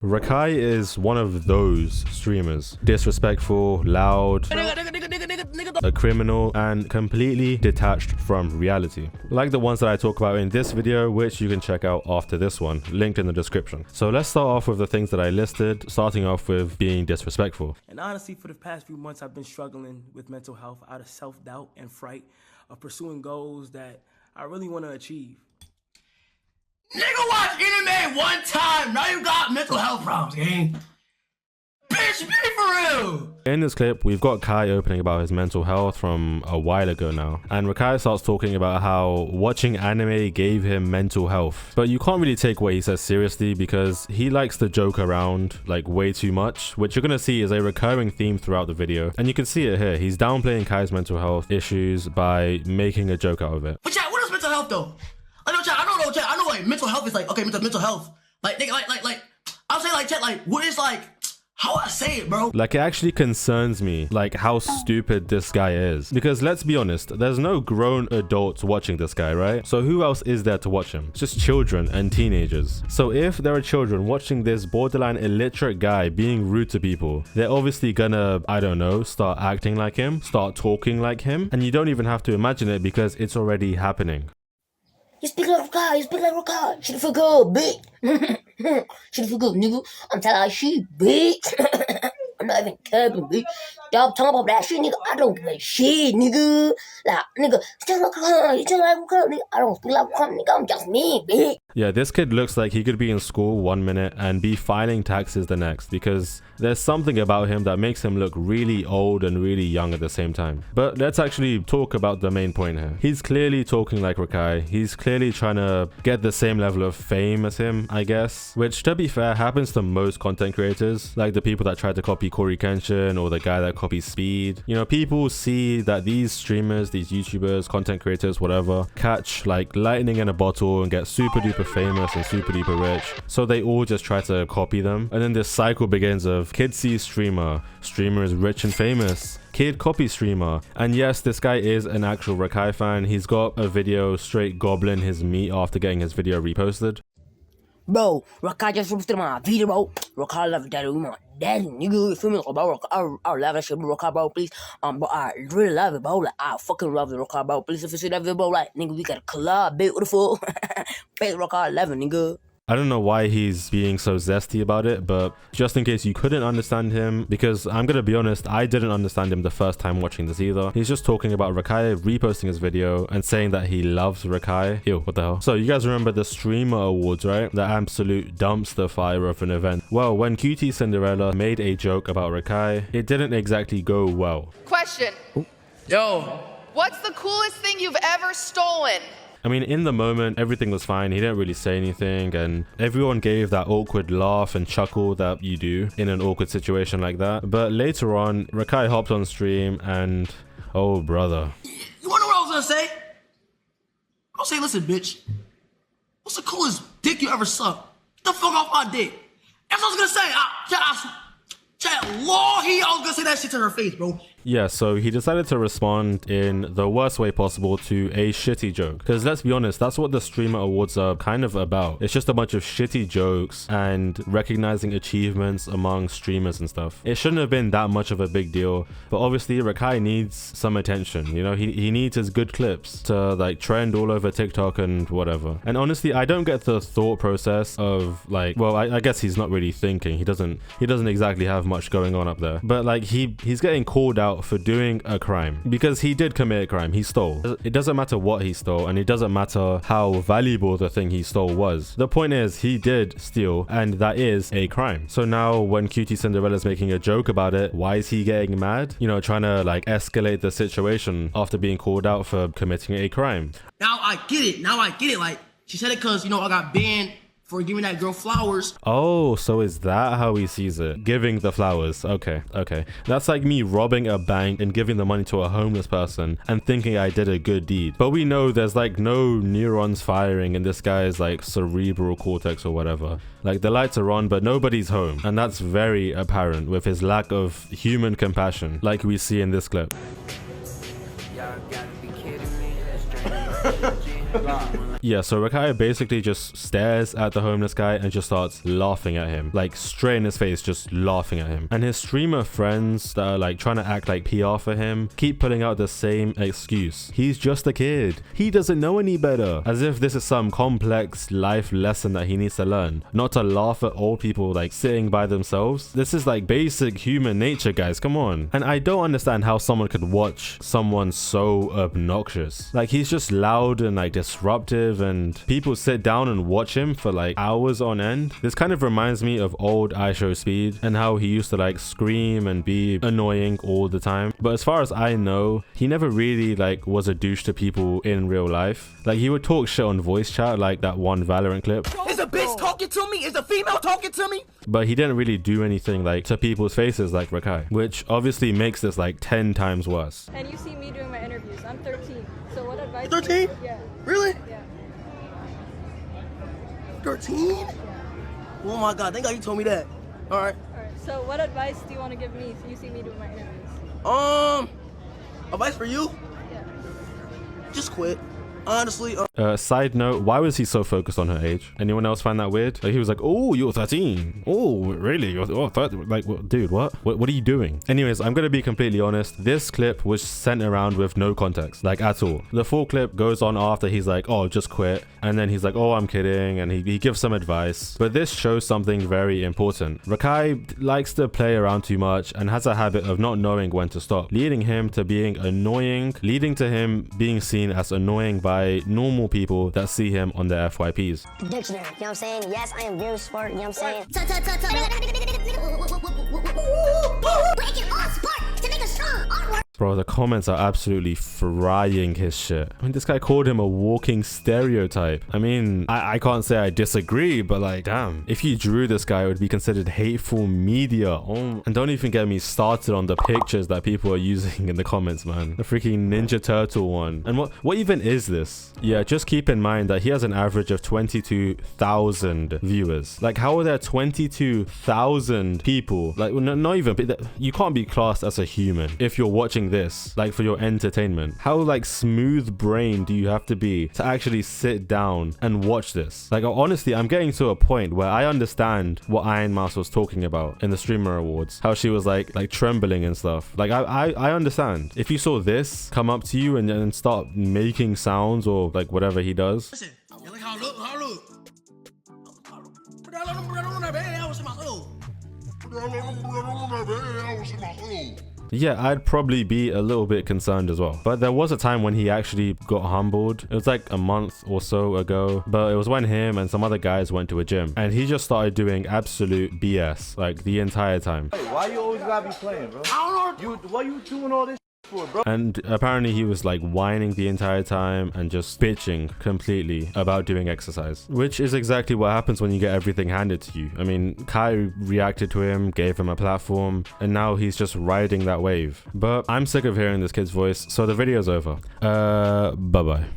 Rakai is one of those streamers. Disrespectful, loud, a criminal, and completely detached from reality. Like the ones that I talk about in this video, which you can check out after this one, linked in the description. So let's start off with the things that I listed, starting off with being disrespectful. And honestly, for the past few months, I've been struggling with mental health out of self-doubt and fright of pursuing goals that I really want to achieve. Nigga watch anime one time, now you got mental health problems, gang. Bitch, be for real. In this clip, we've got Kai opening about his mental health from a while ago now. And Rakai starts talking about how watching anime gave him mental health. But you can't really take what he says seriously because he likes to joke around like way too much, which you're gonna see is a recurring theme throughout the video. And you can see it here. He's downplaying Kai's mental health issues by making a joke out of it. But chat, what is mental health though? I know chat, I know like mental health is like, okay, mental health. Like, nigga, like, I'll say like chat, like, what is like, how I say it, bro? Like, it actually concerns me, like, how stupid this guy is. Because let's be honest, there's no grown adults watching this guy, right? So who else is there to watch him? It's just children and teenagers. So if there are children watching this borderline illiterate guy being rude to people, they're obviously gonna, I don't know, start acting like him, start talking like him. And you don't even have to imagine it because it's already happening. You speak like Rakai, you speak like Rakai. Shit for good, bitch. Shit for good, nigga. I'm telling you shit, bitch. I'm not even capping, bitch. Y'all talking about that shit, nigga. I don't give a shit, nigga. Like, nigga, you tell like Rakai, you tell like Rakai, nigga. I don't speak like Rakai, nigga. I'm just me, bitch. Yeah, this kid looks like he could be in school 1 minute and be filing taxes the next because there's something about him that makes him look really old and really young at the same time. But let's actually talk about the main point here. He's clearly talking like Rakai. He's clearly trying to get the same level of fame as him, I guess, which to be fair happens to most content creators, like the people that try to copy Corey Kenshin or the guy that copies Speed. You know, people see that these streamers, these YouTubers, content creators, whatever, catch like lightning in a bottle and get super duper famous and super duper rich, so they all just try to copy them, and then this cycle begins of kid sees streamer is rich and famous, kid copy streamer. And yes, this guy is an actual Rakai fan. He's got a video straight gobbling his meat after getting his video reposted. Bro, Rakai just roasted my video, bro. Rakai love daddy, my daddy, nigga. You feel me? Bro, I love that shit, bro. Rakai, bro, please. But I really love it, bro. Like, I fucking love the Rakai, bro. Please, if you see that video, bro, like, nigga, we got a collab, bit with the full. Big Rakai 11, nigga. I don't know why he's being so zesty about it, but just in case you couldn't understand him, because I'm gonna be honest, I didn't understand him the first time watching this either. He's just talking about Rakai reposting his video and saying that he loves Rakai. Ew, what the hell? So you guys remember the Streamer Awards, right? The absolute dumpster fire of an event. Well, when Cutie Cinderella made a joke about Rakai, it didn't exactly go well. Question. Ooh. Yo. What's the coolest thing you've ever stolen? I mean, in the moment, everything was fine. He didn't really say anything, and everyone gave that awkward laugh and chuckle that you do in an awkward situation like that. But later on, Rakai hopped on stream and, oh brother. You wanna know what I was gonna say? I'll say, listen, bitch. What's the coolest dick you ever sucked? Get the fuck off my dick. That's what I was gonna say. I was gonna say that shit to her face, bro. Yeah, so he decided to respond in the worst way possible to a shitty joke. Because let's be honest, that's what the Streamer Awards are kind of about. It's just a bunch of shitty jokes and recognizing achievements among streamers and stuff. It shouldn't have been that much of a big deal, but obviously Rakai needs some attention. You know, he needs his good clips to like trend all over TikTok and whatever. And honestly, I don't get the thought process of like, well, I guess he's not really thinking. He doesn't exactly have much going on up there. But like he's getting called out for doing a crime because he did commit a crime. He stole. It doesn't matter what he stole, and it doesn't matter how valuable the thing he stole was. The point is he did steal, and that is a crime. So now when Cutie Cinderella's making a joke about it, why is he getting mad? You know, trying to like escalate the situation after being called out for committing a crime. Now I get it. Like, she said it because, you know, I got banned for giving that girl flowers. Oh, so is that how he sees it? Giving the flowers. Okay. That's like me robbing a bank and giving the money to a homeless person and thinking I did a good deed. But we know there's like no neurons firing in this guy's like cerebral cortex or whatever. Like the lights are on, but nobody's home. And that's very apparent with his lack of human compassion, like we see in this clip. Y'all gotta be kidding me. Yeah, so Rakai basically just stares at the homeless guy and just starts laughing at him, like straight in his face, just laughing at him. And his streamer friends that are like trying to act like PR for him keep putting out the same excuse. He's just a kid. He doesn't know any better. As if this is some complex life lesson that he needs to learn, not to laugh at old people like sitting by themselves. This is like basic human nature, guys. Come on. And I don't understand how someone could watch someone so obnoxious. Like, he's just loud and like disruptive, and people sit down and watch him for like hours on end. This kind of reminds me of old iShowSpeed and how he used to like scream and be annoying all the time. But as far as I know, he never really like was a douche to people in real life. Like, he would talk shit on voice chat, like that one Valorant clip. Is a bitch talking to me? Is a female talking to me? But he didn't really do anything like to people's faces like Rakai, which obviously makes this like 10 times worse. And you see me doing my interviews. I'm 13. So what advice? 13? Yeah. Really? Yeah. 13? Oh my god, thank God you told me that. Alright. Alright. So what advice do you want to give me so you see me doing my interviews? Advice for you? Yeah. Just quit. Honestly, Side note, why was he so focused on her age? Anyone else find that weird? Like, he was like, oh, you're 13. Oh, really? You're 13? Like, dude, what are you doing? Anyways, I'm gonna be completely honest. This clip was sent around with no context, like at all. The full clip goes on after he's like, oh, just quit. And then he's like, oh, I'm kidding. And he gives some advice. But this shows something very important. Rakai likes to play around too much and has a habit of not knowing when to stop, leading him to being annoying, leading to him being seen as annoying by normal people that see him on their FYPs. Dictionary, you know what I'm saying? Yes, I am very smart, you know what I'm saying? Break it all sport to make us strong. Onward. Bro, the comments are absolutely frying his shit. I mean, this guy called him a walking stereotype. I mean, I can't say I disagree, but like, damn. If you drew this guy, it would be considered hateful media. Oh, and don't even get me started on the pictures that people are using in the comments, man. The freaking Ninja Turtle one. And what even is this? Yeah, just keep in mind that he has an average of 22,000 viewers. Like, how are there 22,000 people? Like, not even, you can't be classed as a human if you're watching this, like, for your entertainment. How like smooth brain do you have to be to actually sit down and watch this? Like, honestly, I'm getting to a point where I understand what Iron Mouse was talking about in the Streamer Awards, how she was like trembling and stuff. Like, I understand. If you saw this come up to you and start making sounds or like whatever he does. listen, you like how I look? How I look? Put that on that bed, I was in my Yeah, I'd probably be a little bit concerned as well. But there was a time when he actually got humbled. It was like a month or so ago. But it was when him and some other guys went to a gym. And he just started doing absolute BS, like, the entire time. Hey, why you always gotta be playing, bro? I don't know. Why you doing all this for, bro? And apparently he was like whining the entire time and just bitching completely about doing exercise, which is exactly what happens when you get everything handed to you. I mean, Kai reacted to him, gave him a platform, and now he's just riding that wave. But I'm sick of hearing this kid's voice, so the video's over. Bye-bye.